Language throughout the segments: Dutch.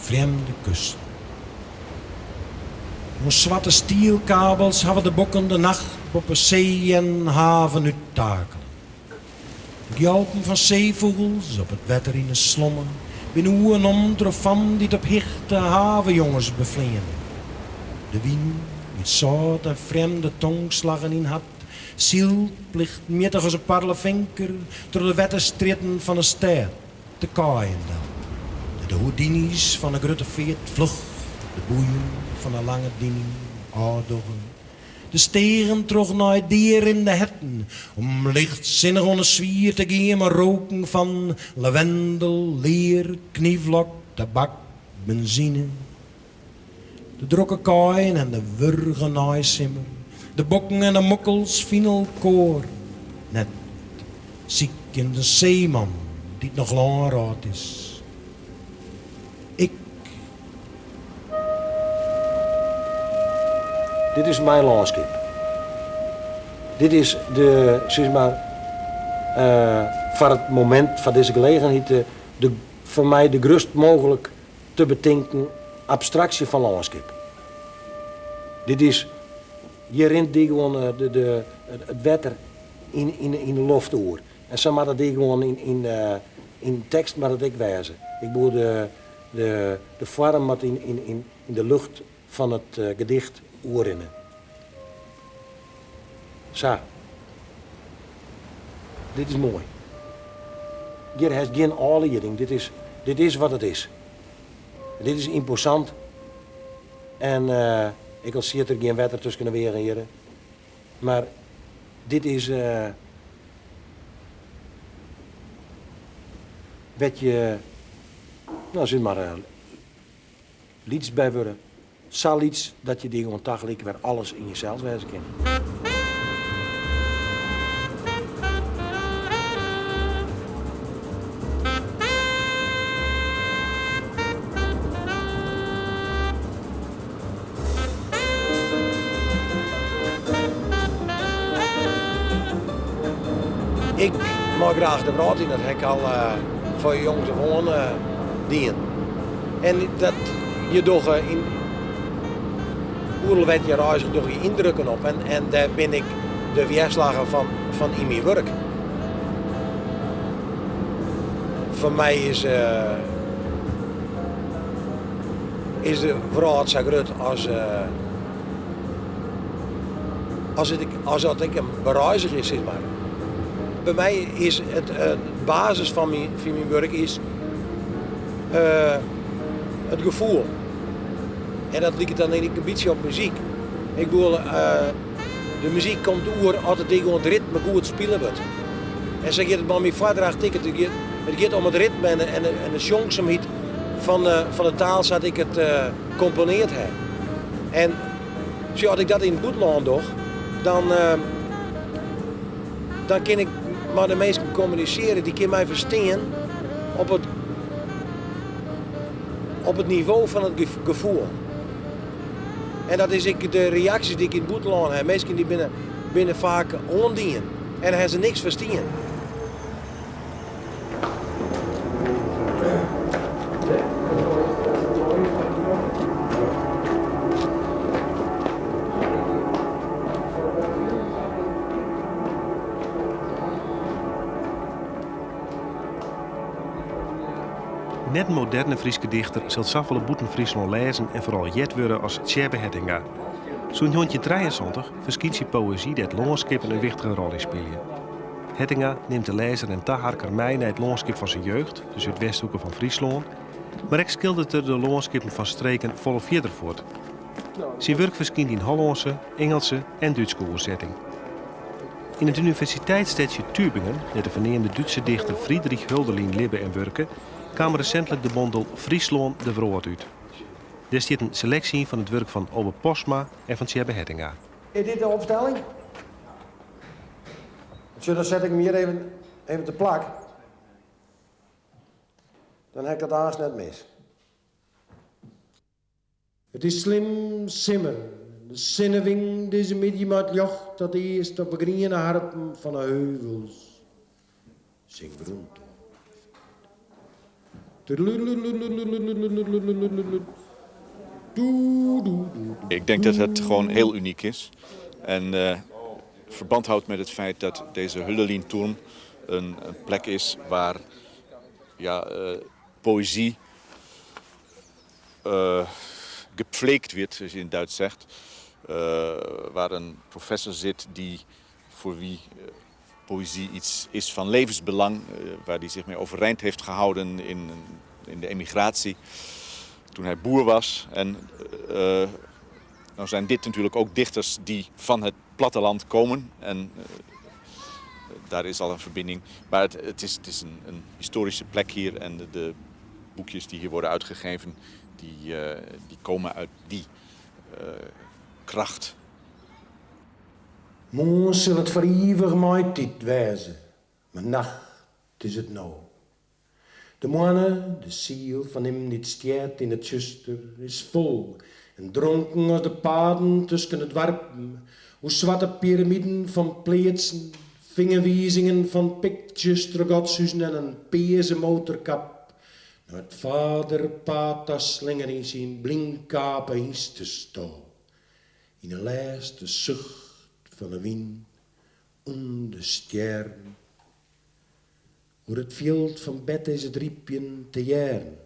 vreemde kusten. Ons zwarte stielkabels hadden de bokken de nacht op een zee en haven uittakelen. Gjalpen van zeevogels op het wetter in de slommen. Binnen oe en om van die het op hichte havenjongens bevleenden. De wien met zout en vreemde tongslagen in had. Ziel plicht mettig als een parlevinker door de wetterstritten van de stad, te Kaaiendel. De houdini's van de grote veert vlug, de boeien van de lange diening, oudoggen. De steren trog naar dier in de hetten, om lichtzinnig onder zwier te gaan, maar roken van lavendel, leer, knievlok, tabak, benzine. De drokke kaaien en de wurgen naaisimmer, de bokken en de mokkels final koor. Net ziek in de zeeman, die het nog lang raad is. Dit is mijn landschap. Dit is de, zeg maar, voor het moment van deze gelegenheid, voor mij de grootst mogelijk te bedenken abstractie van landschap. Dit is, je rent die gewoon het wetter in de lucht door. En zo maar dat die gewoon in tekst maar dat ik wijzen. Ik bedoel de vorm wat in de lucht van het gedicht oorinnen. Zo. Dit is mooi. Hier heeft geen aanleiding. Dit is wat het is. Dit is imposant. En ik al zie er geen wetter tussen kunnen weer hier. Maar dit is wat je, nou zit maar lieds bij worden. Zal iets dat je die gewoon dagelijks weer alles in jezelf wijzen kan. Ik mag graag de brood in dat hek al voor je jongens gewoon dienen. En dat je toch in oerlijk je reizen toch je indrukken op en daar ben ik de weerslagen van in mijn werk. Voor mij is de vraag zo groot als dat ik een bereiziger is, zeg maar. Bij mij is het basis van mijn werk is het gevoel. En dat ligt dan een beetje op muziek. Ik bedoel, de muziek komt oer als het gewoon het ritme goed spelen wordt. En zo gaat het bij mijn vader het gaat om het ritme en de zongzaamheid van de taal zodat ik het componeerd heb. En als ik dat in het boetland doe, dan kan ik maar de mensen communiceren, die kunnen mij verstaan op het niveau van het gevoel. En dat is de reacties die ik in het boetland heb. Mensen die binnen vaak ondien en dan hebben ze niks verstaan. Net een moderne Friese dichter zal zoveel boeten Friesland lezen en vooral jet worden als Tjebbe Hettinga. Zo'n 1973 verschijnt zijn poëzie dat landschap een wichtige rol in spelen. Hettinga neemt de lezer en taharker mee naar het landschap van zijn jeugd, dus het westhoeken van Friesland, maar ik schildert er de landschappen van streken volle verder voort. Zijn werk verschijnt in Hollandse, Engelse en Duitse oorzetting. In het universiteitsstadje Tübingen, net de verneemde Duitse dichter Friedrich Hölderlin leven en werken, kwam recentelijk de bundel Friesland de Vroot uit. Daar zit een selectie van het werk van Obe Posma en van Tjebbe Hettinga. Is dit de opstelling? Dan zet ik hem hier even te plak. Dan heb ik dat aans net mis. Het is slim simmer, de zinnewing deze middenmaat jocht dat eerst op de groene harpen van de heuvels. Zing groente. Ik denk dat het gewoon heel uniek is. En verband houdt met het feit dat deze Hölderlin-turm een plek is waar poëzie gepflegt wordt, zoals je in het Duits zegt. Waar een professor zit voor wie poëzie iets is van levensbelang. Waar hij zich mee overeind heeft gehouden in de emigratie. Toen hij boer was. En nou zijn dit natuurlijk ook dichters die van het platteland komen. En daar is al een verbinding. Maar het is een historische plek hier. En de boekjes die hier worden uitgegeven, die komen uit die kracht. Morgen zal het voor eeuwig mijn tijd wezen. Maar nacht is het nou. De mannen, de ziel van hem die stiert in het zuster, is vol en dronken als de paden tussen het warpen, hoe zwarte piramiden van pleetsen, vingerwijzingen van pictures, godshuizen en een peeze motorkap, naar het vaderpaad dat slinger in zijn blinkkapen eens te staan, in een laatste zucht van de wind om de sterren. Hoe het veld van bed is het riepjen te jaren.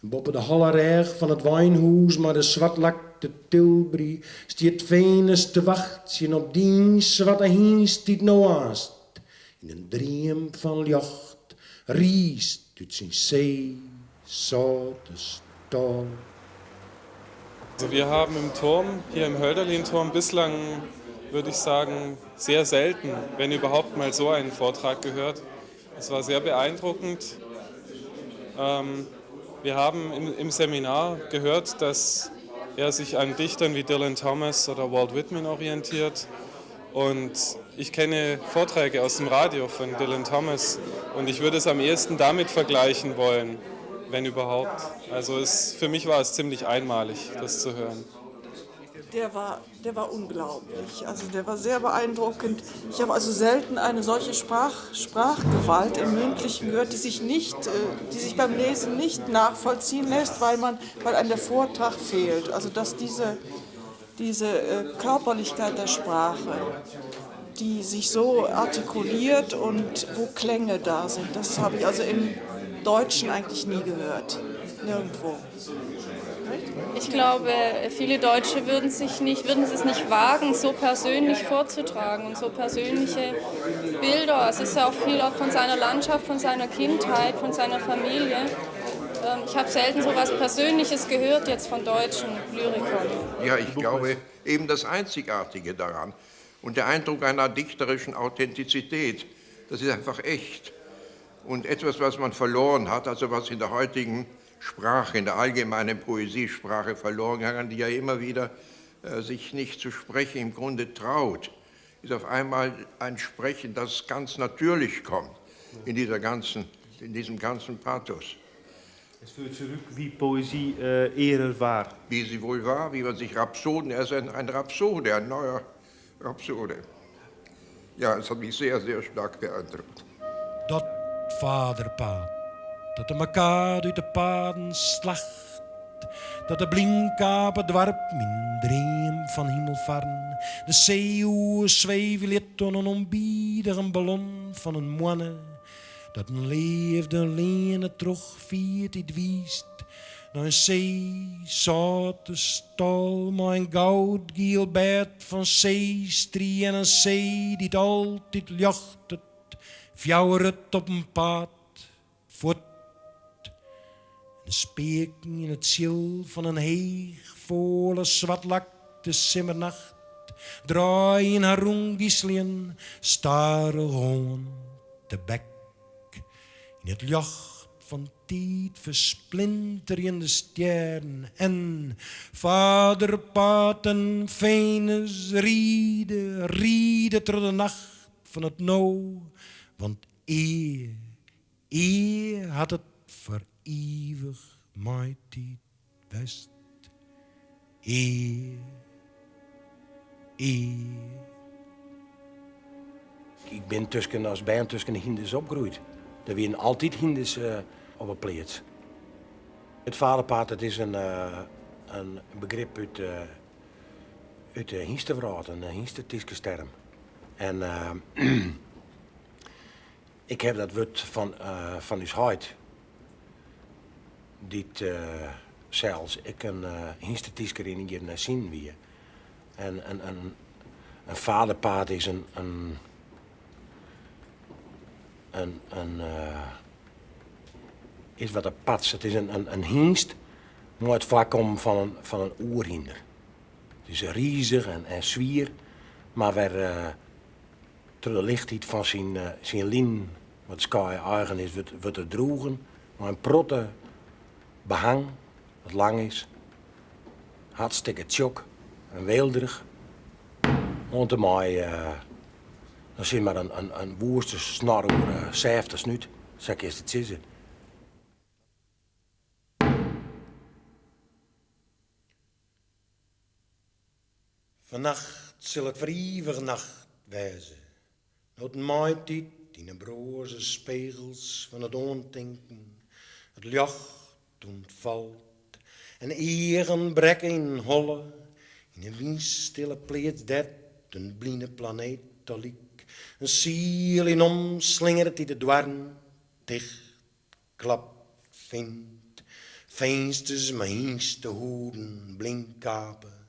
En boven de hallererg van het wijnhuis, maar de zwartlakte Tilbury, stiet Venus te wachten op diens wat de heenst die nou haast. In een dream van jacht riest uit zijn zee, zoute staal. Also wir haben im Turm, hier im Hölderlin-Turm, bislang, würde ich sagen, sehr selten, wenn überhaupt mal so einen Vortrag gehört. Es war sehr beeindruckend. Wir haben im Seminar gehört, dass er sich an Dichtern wie Dylan Thomas oder Walt Whitman orientiert. Und ich kenne Vorträge aus dem Radio von Dylan Thomas und ich würde es am ehesten damit vergleichen wollen, wenn überhaupt. Also für mich war es ziemlich einmalig, das zu hören. Der war unglaublich, also der war sehr beeindruckend. Ich habe also selten eine solche Sprachgewalt im Mündlichen gehört, die sich beim Lesen nicht nachvollziehen lässt, weil einem der Vortrag fehlt. Also dass diese Körperlichkeit der Sprache, die sich so artikuliert und wo Klänge da sind, das habe ich also im Deutschen eigentlich nie gehört, nirgendwo. Ich glaube, viele Deutsche würden es nicht wagen, so persönlich vorzutragen und so persönliche Bilder. Es ist ja auch viel von seiner Landschaft, von seiner Kindheit, von seiner Familie. Ich habe selten so etwas Persönliches gehört jetzt von deutschen Lyrikern. Ja, ich glaube, eben das Einzigartige daran und der Eindruck einer dichterischen Authentizität, das ist einfach echt. Und etwas, was man verloren hat, also was in der heutigen Sprache, in der allgemeinen Poesiesprache verloren gegangen, die ja immer wieder sich nicht zu sprechen im Grunde traut, ist auf einmal ein Sprechen, das ganz natürlich kommt in diesem ganzen Pathos. Es führt zurück, wie Poesie eerder war. Wie sie wohl war, wie man sich Rhapsoden, er ist ein Rhapsode, ein neuer Rhapsode. Ja, es hat mich sehr, sehr stark beeindruckt. Dat vaderpaad, dat de mekaar uit de paden slacht, dat de blinkapen dwarp min dream van hemelvarn, de zeeuwen zweven liet on een onbiedige ballon van een moanne, dat een leefde lene trog viert het wiest, naar een zee, zoute stal, maar een goudgeel bed van zeestrie en een zee die het altijd jacht het, fjouweret op een pad, voort. En speken in het ziel van een heeg, volle zwartlakte simmernacht, draaien haar roengislien, staren gewoon de bek. In het jacht van tijd versplinterende sterren en vaderpaad en Venus rieden door de nacht van het nou, want eer had het voor eeuwig mijn tijd best. Eer. Ik ben tussen de Hindus opgegroeid. Er waren altijd Hindus op een plaats. Het vaderpaard, dat is een begrip uit de Hiensterverhaal, een Hienstertiske term. En ik heb dat woord van uw huid. Dit zelfs ik een Hienstertisker in hier naar zien wie. En een vaderpaard is is wat apart. Het is een hienst, maar het vaak komt van een oerhinder. Het is riezig en zwier, maar weer door de lichtheid van zijn lien, wat sky eigen is, wordt er droegen. Maar een protte behang, wat lang is, hartstikke tjok en weelderig. Onder mij, dan zie je maar een woeste snor over 70 snuit. Zeg ik eerst het zitten. Vannacht zal het vrije nacht wezen. Het maaitijd in de broze spiegels van het ondenken. Het licht toen het valt. En eren brekken in holle. In een windstille pleet dat een blinde planeet liek. Een ziel in omslingert die de dwarren dicht klapt vindt. Feinsters mijn hienste hoeden blinkkapen.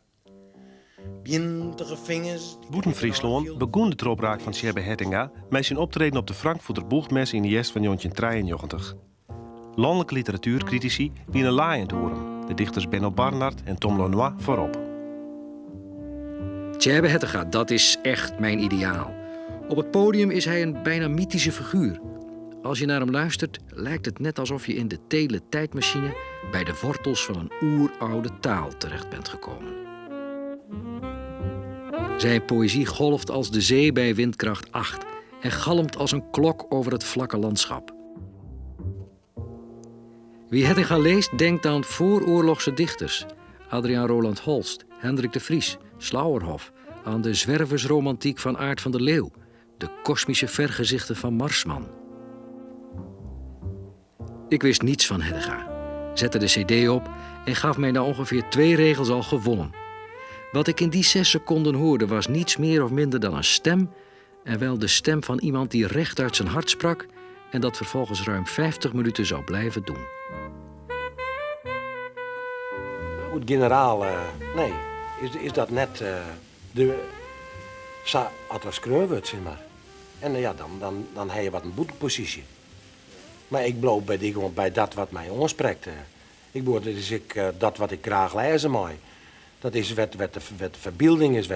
Bintige vingers. Boeten-Friesland begon de tropraak van Tjebbe Hettinga met zijn optreden op de Frankfurter Boegmes in de jest van 1993. Landelijke literatuurcritici wienen laaiend horen. De dichters Benno Barnard en Tom Lanois voorop. Tjebbe Hettinga, dat is echt mijn ideaal. Op het podium is hij een bijna mythische figuur. Als je naar hem luistert, lijkt het net alsof je in de teletijdmachine bij de wortels van een oeroude taal terecht bent gekomen. Zijn poëzie golft als de zee bij windkracht 8 en galmt als een klok over het vlakke landschap. Wie Hettinga leest, denkt aan vooroorlogse dichters. Adriaan Roland Holst, Hendrik de Vries, Slauerhoff, aan de zwerversromantiek van Aart van der Leeuw, de kosmische vergezichten van Marsman. Ik wist niets van Hettinga, zette de cd op en gaf mij na ongeveer 2 regels al gewonnen. Wat ik in die 6 seconden hoorde was niets meer of minder dan een stem, en wel de stem van iemand die recht uit zijn hart sprak en dat vervolgens ruim 50 minuten zou blijven doen. Het generaal, nee, is dat net de atlas zeg maar. En ja, dan heb je wat een boetepositie. Maar ik blijf bij dat wat mij aanspreekt. Ik bedoel, dat is dat wat ik graag lezen mag. Dat is wat de verbeelding is,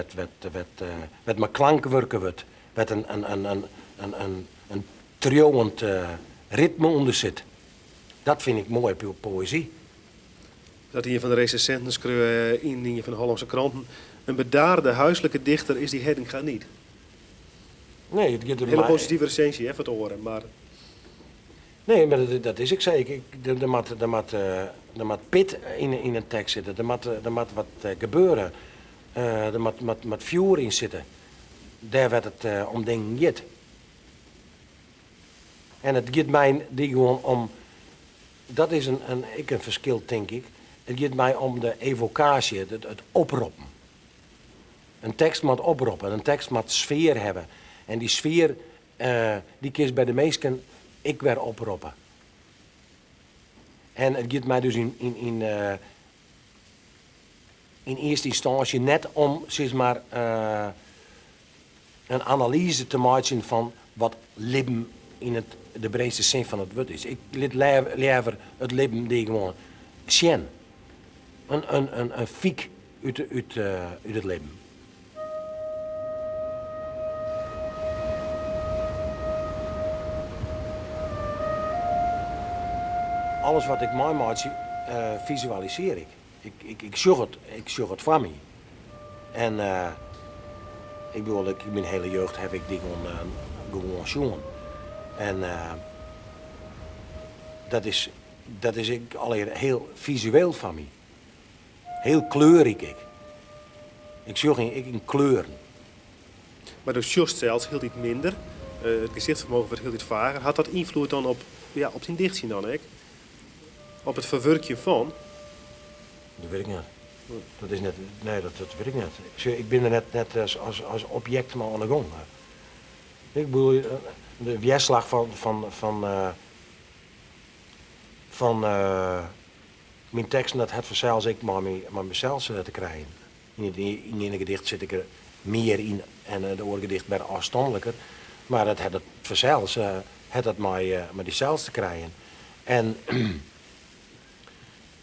wat mijn klankwerken wordt, wat een trioend ritme onder zit. Dat vind ik mooi poëzie. Dat hier van de recensenten schreeuwen in van de Hollandse kranten. Een bedaarde huiselijke dichter is die Hettinga niet. Nee, het gaat een hele positieve recensie hè, van het oren, maar... Nee, maar dat is ik zeker. Er moet pit in een tekst zitten. Er moet wat gebeuren. Er moet vuur in zitten. Daar werd het om dingen gaat. En het gaat mij gewoon om... Dat is een verschil, denk ik. Het gaat mij om de evocatie, het oproepen. Een tekst moet oproepen, een tekst moet sfeer hebben. En die sfeer, die kiest bij de meesten ik weer oproepen. En het gaat mij dus in eerste instantie net om zeg maar, een analyse te maken van wat leven in de breedste zin van het woord is. Ik liet liever het leven die gewoon zien. Een fiek uit het leven. Alles wat ik mij maak, visualiseer ik. Ik zorg het van me. En ik bedoel, in mijn hele jeugd heb ik die gewoon jongen. En dat is ik alweer heel visueel van me. Heel kleurig ik. Ik zorg in kleuren. Maar dus just zelfs heel iets minder. Het gezichtsvermogen wordt heel iets vager. Had dat invloed dan op zijn dichtzien dan, hè? Op het verwerkje van? Dat weet ik niet. Dat is net, nee, dat weet ik niet. Ik ben er net als object maar aan de gang. Ik bedoel, de weerslag van mijn teksten, dat het vanzelfs ik maar mezelf te krijgen. In een gedicht zit ik er meer in en de andere gedicht bij afstandelijker. Maar dat het vanzelfs het maar diezelfde te krijgen. En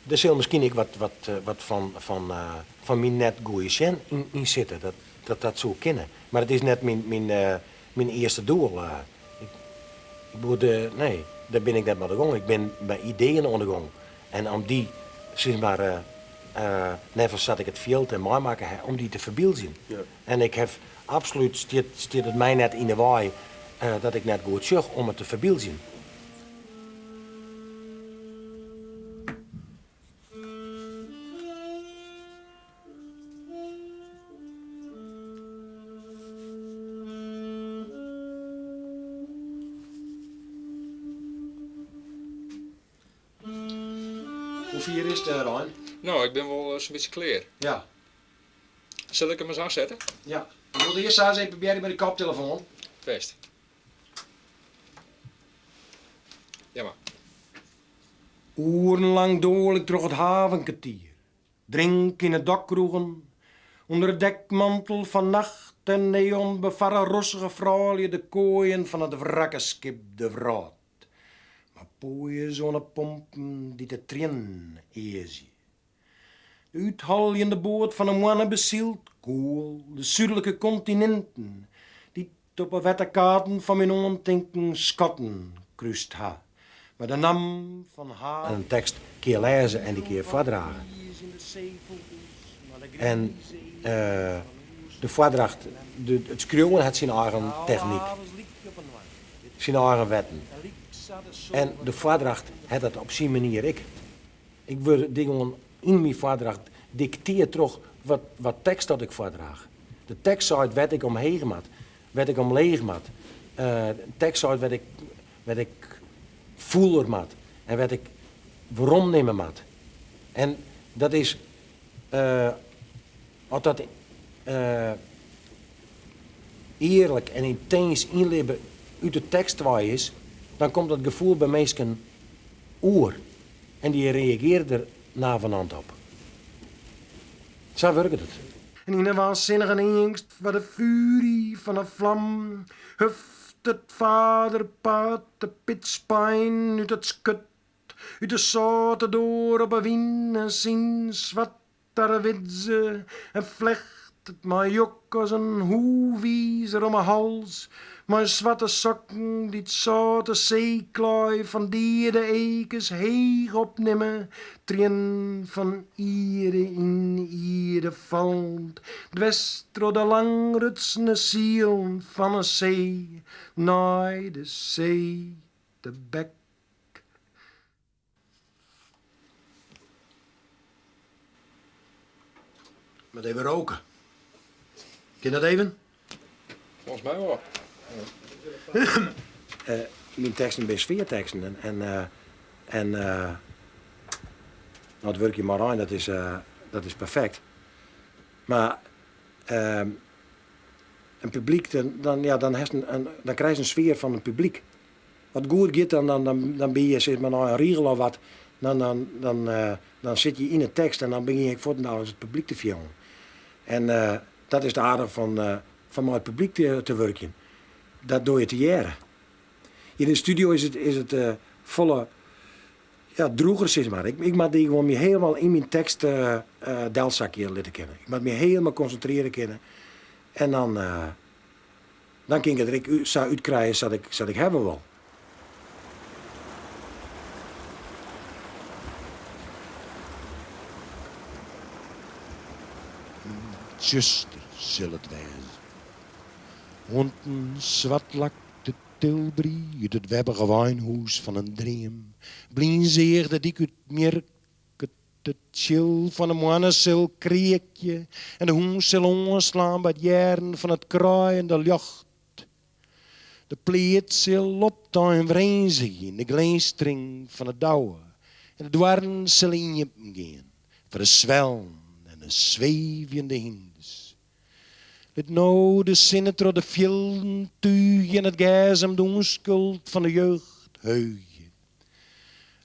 er zal misschien ik wat van mijn net goeie zin in zitten. Dat zou kunnen. Maar het is net mijn eerste doel. Ik bedoel, nee, daar ben ik net maar de gang. Ik ben bij ideeën aan de gang. En om die, zeg maar, never zat ik het veel te mooi maken om die te verbeelden. Ja. En ik heb absoluut, stiert het mij net in de waai dat ik net goed zag om het te verbeelden. Hoeveel is het, Rijn? Nou, ik ben wel zo'n beetje klaar. Ja. Zal ik hem eens aanzetten? Ja. Ik wilde eerst eens even proberen met de koptelefoon. Best. Ja, maar. Urenlang dool ik door het havenkwartier. Drink in het dakkroegen. Onder het dekmantel van nacht en neon bevarren rossige vrouwen de kooien van het wrakkenskip de vraat. Maar pooien zonnepompen die te trainen ezen. De uithaljende boot van een mannen bezield koel, de zuidelijke continenten, die op een wette kaarten van mijn ondenken schatten krust ha. Maar de naam van haar... Een tekst keer lezen en die keer voordragen. En de voordracht, het schreeuwen had zijn eigen techniek. Zijn eigen wetten. En de voordracht had dat op zijn manier ik. Ik wil dingen in mijn voordracht dicteer toch wat tekst dat ik voordraag. De tekst zou het wat ik omheen maat, wat ik omleeg maat. De tekst zou het wat ik voeler maat en wat ik waarom nemen maat. En dat is als dat eerlijk en intens inleven uit de tekst waar is, dan komt dat gevoel bij mensen oer. En die reageren er navenant op. Zo werkt het. En in de waanzinnige angst waar de furie van een vlam huft het vaderpaad de pitspijn uit het skut, uit de zoute door op een wien en ziens wat daar witze en vlecht het maar jok als een hoewiezer om mijn hals. Mijn zwarte sokken die het zoute zeeklaai van die de ekens heeg opnemen, trien van iere in iere valt, dwester de langrutsende ziel van een zee, naar de zee de bek. Met even roken. Ken je dat even? Volgens mij wel. Mijn teksten zijn sfeerteksten en nou, het werkje maar aan, dat is perfect. Maar een publiek, dan krijg je een sfeer van een publiek. Wat goed gaat, dan ben je zeg maar nou een riegel of wat, dan zit je in een tekst en dan begin je voortdurend als het publiek te filmen. En dat is de aarde van mijn publiek te werken. Dat doe je te jaren. In de studio is het volle droeger, zeg maar. Ik moet die gewoon me helemaal in mijn tekst delzakje laten kennen. Ik moet me helemaal concentreren kennen. En dan kan ik het er zo uitkrijgen dat ik hebben wil. Zuster zal het wezen. Honten zwartlak de tilbrie uit het webbige wijnhuis van een dream. Blien zeer dat ik het merk, het chill van een mannenzil kreekje en de hoens zal omslaan bij het jaren van het kraaiende lucht. De pleet zal optuin vrezen in de glinstering van het douwen En het waren Celine gaan, voor de zwellen en de zwevende hindes. Het nou de zinnen door de villen tuig en het gijs de onschuld van de jeugd heugen.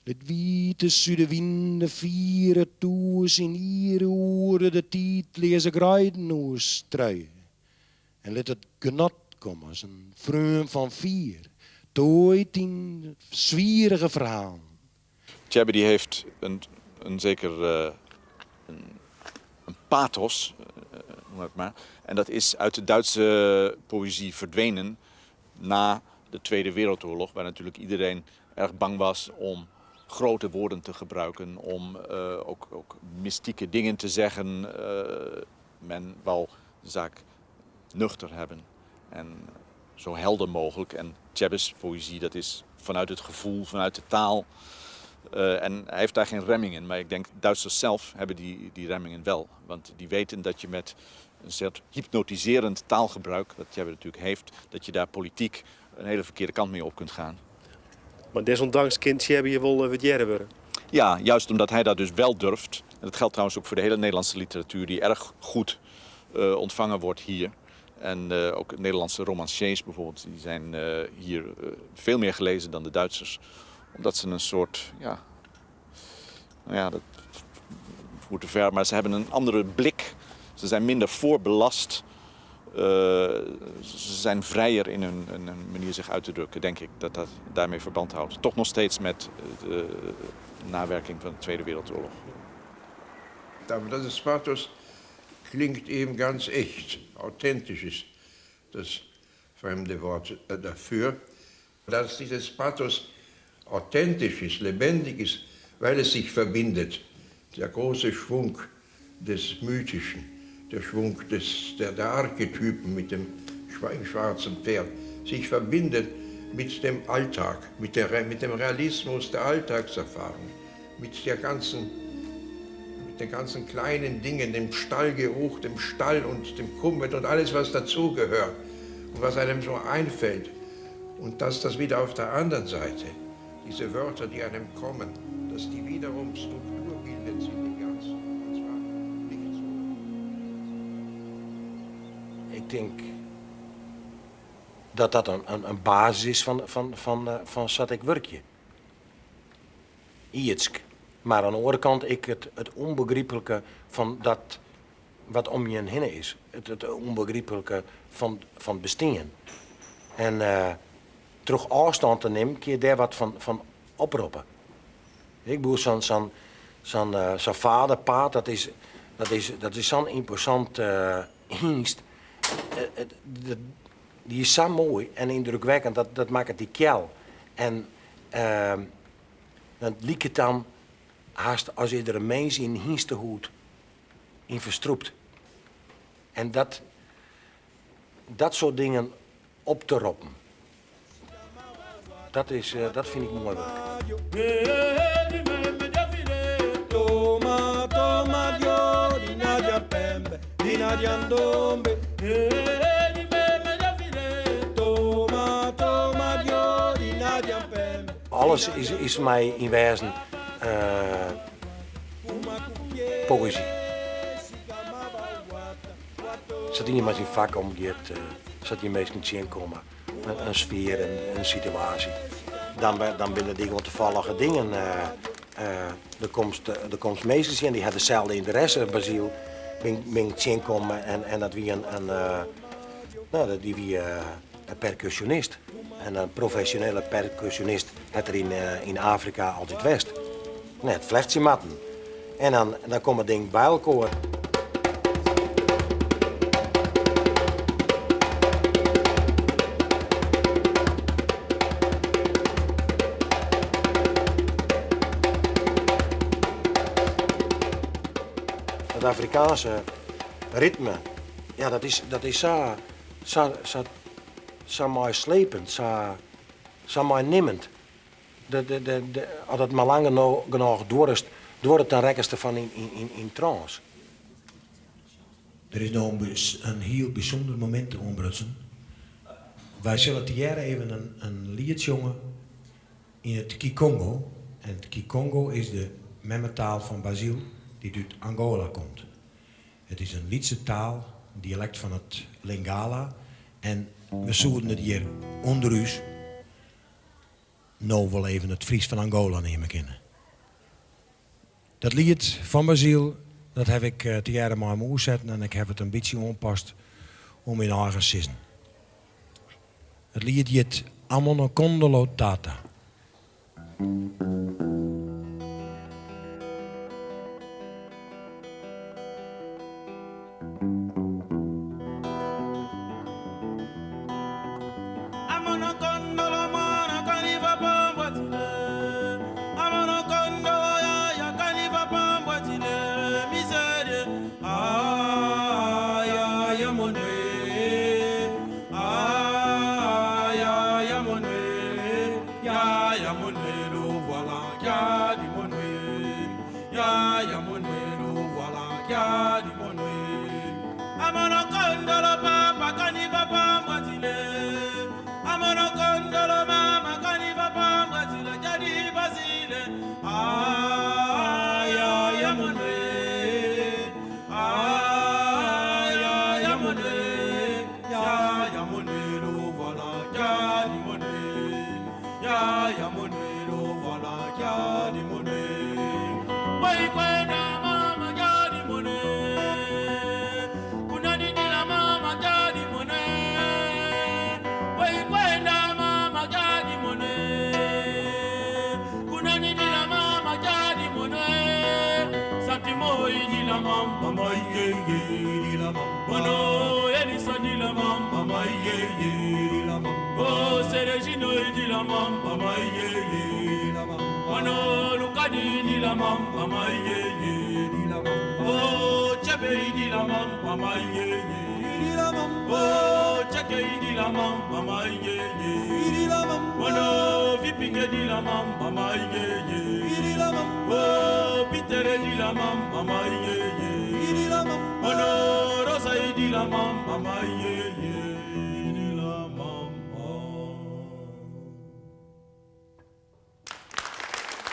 Het witte zuidenwinden vieren toes in iere oren de tijd lezen grijden oerstruien. En let het genot komen als een vreugde van vier, tooit in zwierige verhalen. Tjebbe die heeft een zeker een pathos, noem het maar. En dat is uit de Duitse poëzie verdwenen na de Tweede Wereldoorlog, waar natuurlijk iedereen erg bang was om grote woorden te gebruiken, om ook mystieke dingen te zeggen. Men wou de zaak nuchter hebben en zo helder mogelijk. En Tjebbe's poëzie, dat is vanuit het gevoel, vanuit de taal. En hij heeft daar geen remming in, maar ik denk Duitsers zelf hebben die remmingen wel. Want die weten dat je met een soort hypnotiserend taalgebruik, dat Tjebbe natuurlijk heeft, dat je daar politiek een hele verkeerde kant mee op kunt gaan. Maar desondanks kind Tjebbe je wel wat jaren worden. Ja, juist omdat hij dat dus wel durft. En dat geldt trouwens ook voor de hele Nederlandse literatuur, die erg goed ontvangen wordt hier. En ook Nederlandse romanciers bijvoorbeeld, die zijn hier veel meer gelezen dan de Duitsers. Omdat ze een soort, dat voert te ver, maar ze hebben een andere blik. Ze zijn minder voorbelast. Ze zijn vrijer in hun manier zich uit te drukken, denk ik, dat dat daarmee verband houdt. Toch nog steeds met de nawerking van de Tweede Wereldoorlog. Aber das Pathos klingt eben ganz echt, authentisch ist das fremde Wort dafür. Dass dieses Pathos authentisch ist, lebendig ist, weil es sich verbindet. Der große Schwung des Mythischen, der Schwung der Archetypen mit dem schwarzen Pferd, sich verbindet mit dem Alltag, mit dem Realismus der Alltagserfahrung, mit den ganzen kleinen Dingen, dem Stallgeruch, dem Stall und dem Kummet und alles, was dazugehört und was einem so einfällt. Und dass das wieder auf der anderen Seite, diese Wörter, die einem kommen, dass die wiederum Struktur bilden sind im Ganzen. Und zwar nicht so. Ik denk dat dat een basis is van zat ik werkje. Ietsk. Maar aan de andere kant ik het onbegrijpelijke van dat wat om je heen is. Het onbegrijpelijke van bestaan. En terug afstand te nemen, kun je daar wat van oproepen. Ik bedoel, zo'n vaderpaard, dat is zo'n imposant hingst. Die is zo mooi en indrukwekkend, dat maakt het die kjel. En dan liep het dan haast als je er een mens in hingstehoed in verstroept. En dat soort dingen op te roppen. Dat vind ik mooi werk. Alles is mij in wezen poëzie. Zat je maar in vak omgeeft, zat je meestal niet in komen. Een sfeer, een situatie. Dan binnen die gewoon toevallige dingen. Er komt meesters in die had dezelfde interesse. Basiel ben ik zien komen en dat wie een percussionist. En een professionele percussionist had er in Afrika altijd west. Net vlechtje matten. En dan komen dingen bij elkaar. Het Afrikaanse ritme, ja, dat is zo mooi slepend, zo mooi nimmend. Als het maar lang genoeg door het dan rekken ze van in trance. Er is nou een heel bijzonder moment te ombrutsen. Wij zullen te jaren even een lied zongen in het Kikongo. En het Kikongo is de memetaal van Brazil die uit Angola komt. Het is een Lietse taal, een dialect van het Lingala. En we zouden het hier onder u nou wel even het Fries van Angola nemen kunnen. Dat lied van Brazil, dat heb ik te jaren maar aan zetten en ik heb het een beetje onpast om in eigen sissen. Het lied heet Amonokondolo Tata.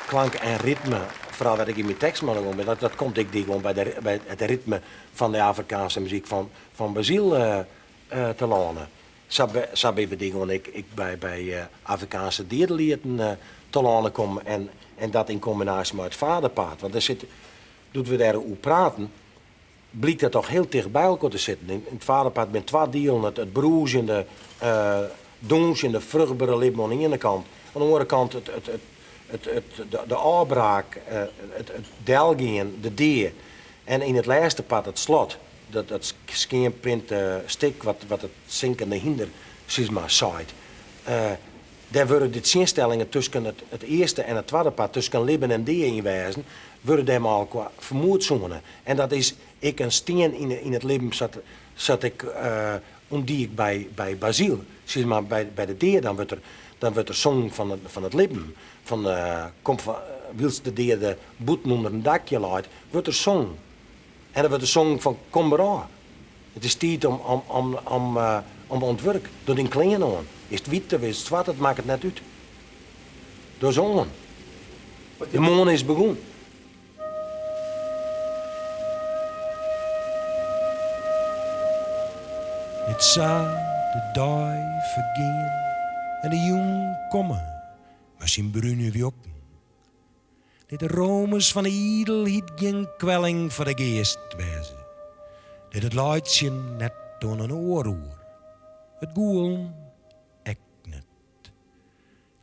Klank en ritme, vooral wat ik in mijn tekst maar gewoon ben, dat komt ik die gewoon bij het ritme van de Afrikaanse muziek van Brazil te lenen. Zo ben die gewoon ik bij Afrikaanse dierenlieden te lenen kom en dat in combinatie met het vaderpaard. Want doet we daarover praten, blijkt dat toch heel dicht bij elkaar te zitten. In het vaderpaard met twee delen, het broezende, donzende, vruchtbare lippen aan de ene kant. Aan de andere kant de afbraak, het delgien, de deer. En in het laatste pad het slot, dat skeenprint stik wat het zinkende hinder zaait. Daar worden de zinstellingen tussen het eerste en het tweede pad, tussen libben en deer in wijzen, worden daar maar qua vermoed zonen. En dat is ik een steen in het leven zat ik die ik bij Brazil, zeg maar bij de deer, dan wordt er zong van het lippen. Wils de deer de boeten onder een dakje laat, wordt er zong. En dan wordt er zong van kom maar aan. Het is tijd om ontwerp. Door die kleren aan. Is het wit of is het zwart, dat maakt het net uit. Door zongen. De morgen is begonnen. Het zou de dag vergaan en de jong komen, met zijn bruine wjokken. Dit de romers van de idel hiet geen kwelling voor de geest wezen. Dit het luidje net door een oorroer. Het goelen ek net.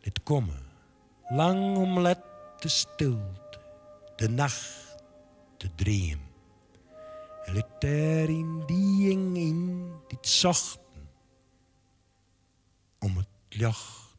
Dit komen, lang omlet de stilte, de nacht, de dream. En ligt daar in die in dit zachten, om het licht